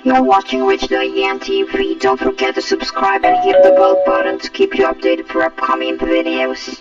You're watching Rich Diane TV. Don't forget to subscribe and hit the bell button to keep you updated for upcoming videos.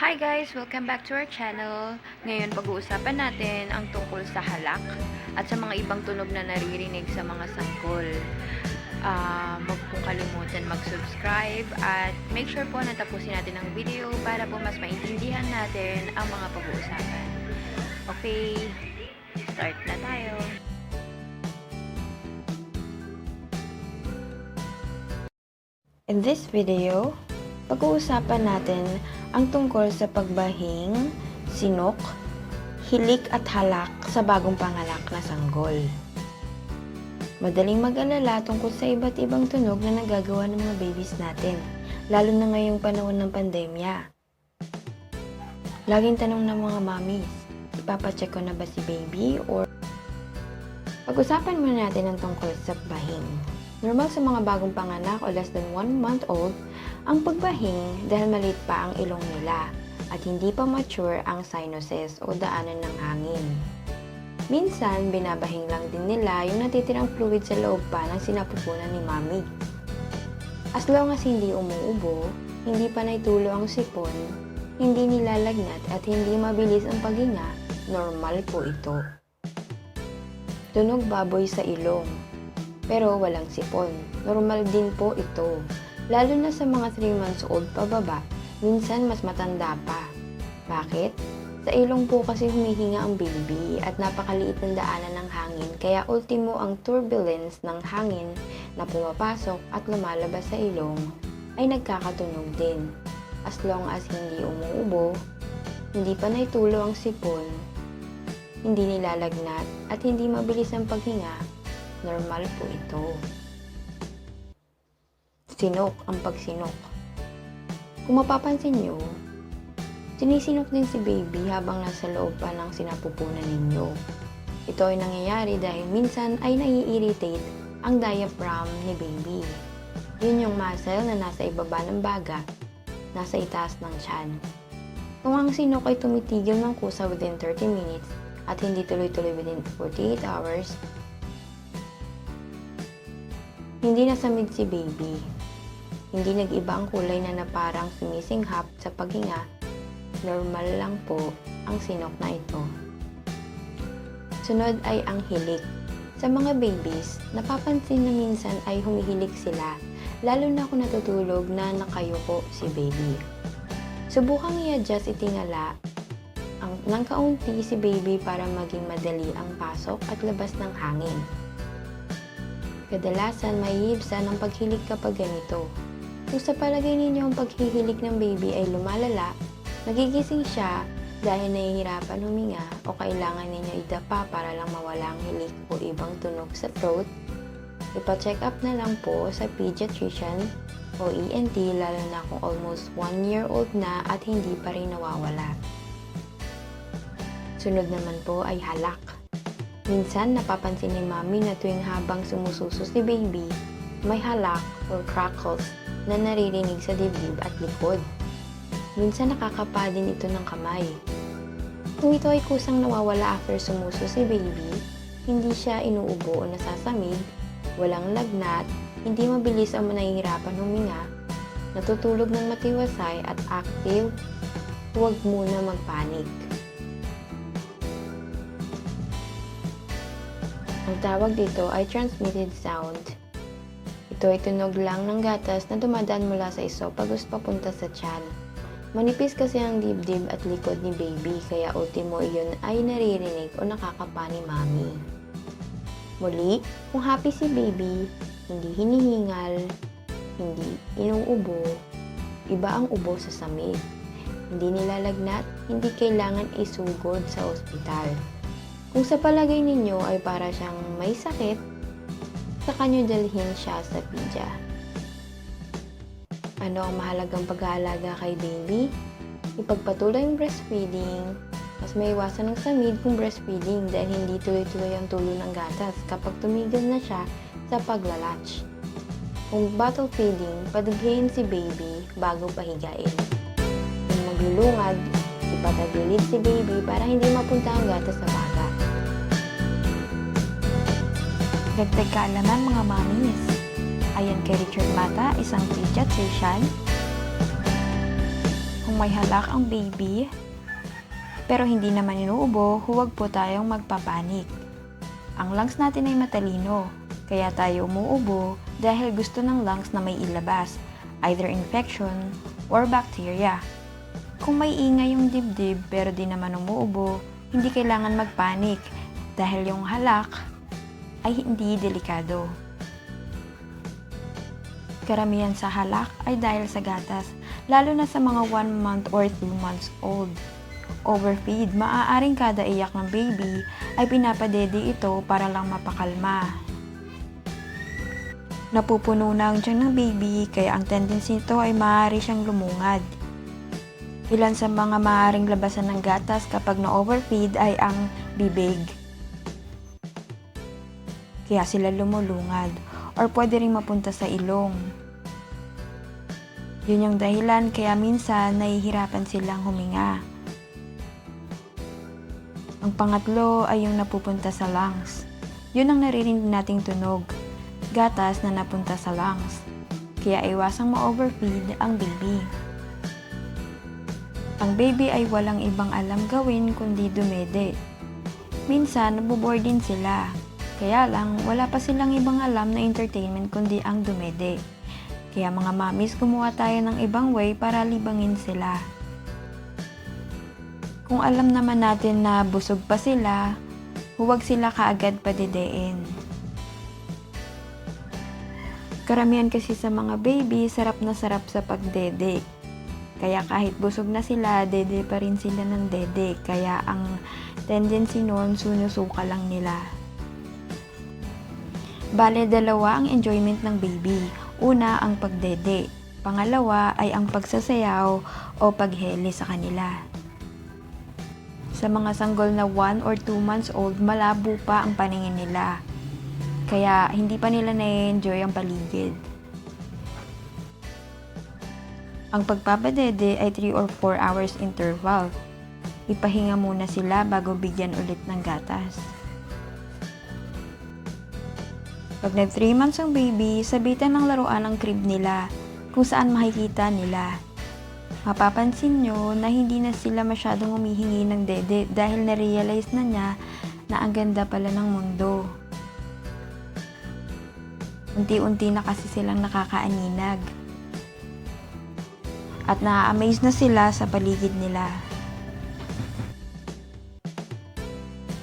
Hi guys! Welcome back to our channel. Ngayon pag-uusapan natin ang tungkol sa halak at sa mga ibang tunog na naririnig sa mga sanggol. Huwag pong kalimutan mag-subscribe at make sure po na tapusin natin ang video para po mas maintindihan natin ang mga pag-uusapan. Okay, start na tayo. In this video, pag-uusapan natin ang tungkol sa pagbahing, sinok, hilik at halak sa bagong panganak na sanggol. Madaling mag-alala tungkol sa iba't ibang tunog na nagagawa ng mga babies natin, lalo na ngayong panahon ng pandemya. Laging tanong ng mga mommies, ipapacheck ko na ba si baby or... Pag-usapan muna natin ang tungkol sa bahing. Normal sa mga bagong panganak o less than 1 month old ang pagbahing dahil maliit pa ang ilong nila at hindi pa mature ang sinuses o daanan ng hangin. Minsan, binabahing lang din nila yung natitirang fluid sa loob pa ng sinapupunan ni mami. As long as hindi umuubo, hindi pa naitulo ang sipon, hindi nilalagnat at hindi mabilis ang paghinga, normal po ito. Tunog baboy sa ilong, pero walang sipon, normal din po ito. Lalo na sa mga 3 months old pababa, minsan mas matanda pa. Bakit? Sa ilong po kasi humihinga ang baby at napakaliit ng daanan ng hangin kaya ultimo ang turbulence ng hangin na pumapasok at lumalabas sa ilong ay nagkakatunog din. As long as hindi umuubo, hindi pa naitulo ang sipon, hindi nilalagnat at hindi mabilis ang paghinga, normal po ito. Sinok ang pagsinok. Kung mapapansin nyo, sinisinok din si baby habang nasa loob pa ng sinapupunan ninyo. Ito ay nangyayari dahil minsan ay nai-irritate ang diaphragm ni baby. Yun yung muscle na nasa ibaba ng baga, nasa itaas ng tiyan. Kung ang sinok ay tumitigil ng kusa within 30 minutes at hindi tuloy-tuloy within 48 hours, hindi nasamid si baby. Hindi nag-iba ang kulay na parang sumisinghap sa paghinga, normal lang po ang sinok na ito. Sunod ay ang hilik. Sa mga babies, napapansin na minsan ay humihilik sila, lalo na kung natutulog na nakayuko si baby. Subukang i-adjust itingala ng kaunti si baby para maging madali ang pasok at labas ng hangin. Kadalasan may hibsan ang paghilik kapag ganito. Kung sa palagay ninyo ang paghihilik ng baby ay lumalala, nagigising siya dahil nahihirapan huminga o kailangan ninyo idapa para lang mawala ang hilik o ibang tunog sa throat, ipa-check up na lang po sa pediatrician o ENT lalo na kung almost 1-year-old na at hindi pa rin nawawala. Sunod naman po ay halak. Minsan napapansin ni mami na tuwing habang sumususo si baby, may halak or crackles na naririnig sa dibdib at likod. Minsan nakakapa din ito ng kamay. Kung ito ay kusang nawawala after sumuso si baby, hindi siya inuubo o nasasamid, walang lagnat, hindi mabilis ang nahihirapan huminga, natutulog ng matiwasay at active, huwag muna magpanik. Ang tawag dito ay transmitted sound. Ito ay tunog lang ng gatas na dumadaan mula sa esophagus papunta sa tiyan. Manipis kasi ang dibdib at likod ni baby kaya ultimo iyon ay naririnig o nakakapa ni mami. Muli, kung happy si baby, hindi hinihingal, hindi inuubo, iba ang ubo sa samid. Hindi nilalagnat, hindi kailangan isugod sa ospital. Kung sa palagay ninyo ay para siyang may sakit, saka nyo dalhin siya sa pidya. Ano ang mahalagang pag-aalaga kay baby? Ipagpatuloy ang breastfeeding. Mas may iwasan ng samid kung breastfeeding dahil hindi tuloy-tuloy ang tulo ng gatas kapag tumigil na siya sa paglalatch. Kung bottle feeding, padighain si baby bago pahigain. Kung maglulungad, ipatagilid si baby para hindi mapunta ang gatas sa bata. Dagdag kaalaman mga mamis. Ayon kay Richard Mata, isang pediatrician, kung may halak ang baby, pero hindi naman inuubo, huwag po tayong magpapanik. Ang lungs natin ay matalino, kaya tayo umuubo dahil gusto ng lungs na may ilabas, either infection or bacteria. Kung may ingay yung dibdib pero di naman umuubo, hindi kailangan magpanik dahil yung halak ay hindi delikado. Karamihan sa halak ay dahil sa gatas, lalo na sa mga 1 month or 2 months old. Overfeed, maaaring kada iyak ng baby ay pinapadede ito para lang mapakalma. Napupuno na ang tiyan ng baby kaya ang tendency nito ay maaari siyang lumungad. Ilan sa mga maaaring labasan ng gatas kapag na-overfeed ay ang bibig. Kaya sila lumulungad or pwede ring mapunta sa ilong. Yun yung dahilan kaya minsan nahihirapan silang huminga. Ang pangatlo ay yung napupunta sa lungs. Yun ang naririnig nating tunog, gatas na napunta sa lungs. Kaya iwasang ma-overfeed ang baby. Ang baby ay walang ibang alam gawin kundi dumede. Minsan nabuboard din sila. Kaya lang, wala pa silang ibang alam na entertainment kundi ang dumede. Kaya mga mamis, gumawa tayo ng ibang way para libangin sila. Kung alam naman natin na busog pa sila, huwag sila kaagad padidein. Karamihan kasi sa mga baby, sarap na sarap sa pagdede. Kaya kahit busog na sila, dede pa rin sila ng dede. Kaya ang tendency noon, sunusuka lang nila. Bale, dalawa ang enjoyment ng baby. Una, ang pagdede. Pangalawa ay ang pagsasayaw o paghele sa kanila. Sa mga sanggol na 1 or 2 months old, malabo pa ang paningin nila. Kaya hindi pa nila na-enjoy ang paligid. Ang pagpapadede ay 3 or 4 hours interval. Ipahinga muna sila bago bigyan ulit ng gatas. Pag nag 3 months ang baby, sabitan ng laruan ang crib nila kung saan makikita nila. Mapapansin nyo na hindi na sila masyadong humihingi ng dede dahil na-realize na niya na ang ganda pala ng mundo. Unti-unti na kasi silang nakakaaninag. At na-amaze na sila sa paligid nila.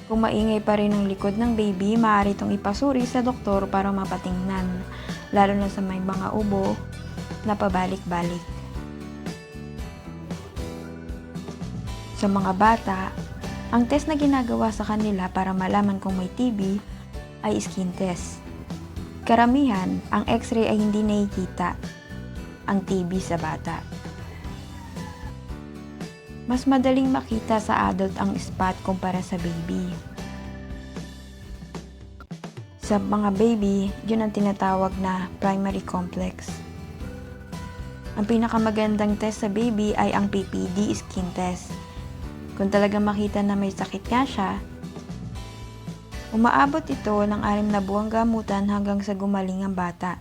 Kung maingay pa rin ang likod ng baby, maaari itong ipasuri sa doktor para mapatingnan, lalo na sa may mga ubo na pabalik-balik. Sa mga bata, ang test na ginagawa sa kanila para malaman kung may TB ay skin test. Karamihan, ang x-ray ay hindi nakikita ang TB sa bata. Mas madaling makita sa adult ang spot kumpara sa baby. Sa mga baby, yun ang tinatawag na primary complex. Ang pinakamagandang test sa baby ay ang PPD skin test. Kung talagang makita na may sakit nga siya, umaabot ito ng 6 na buwang gamutan hanggang sa gumaling ang bata.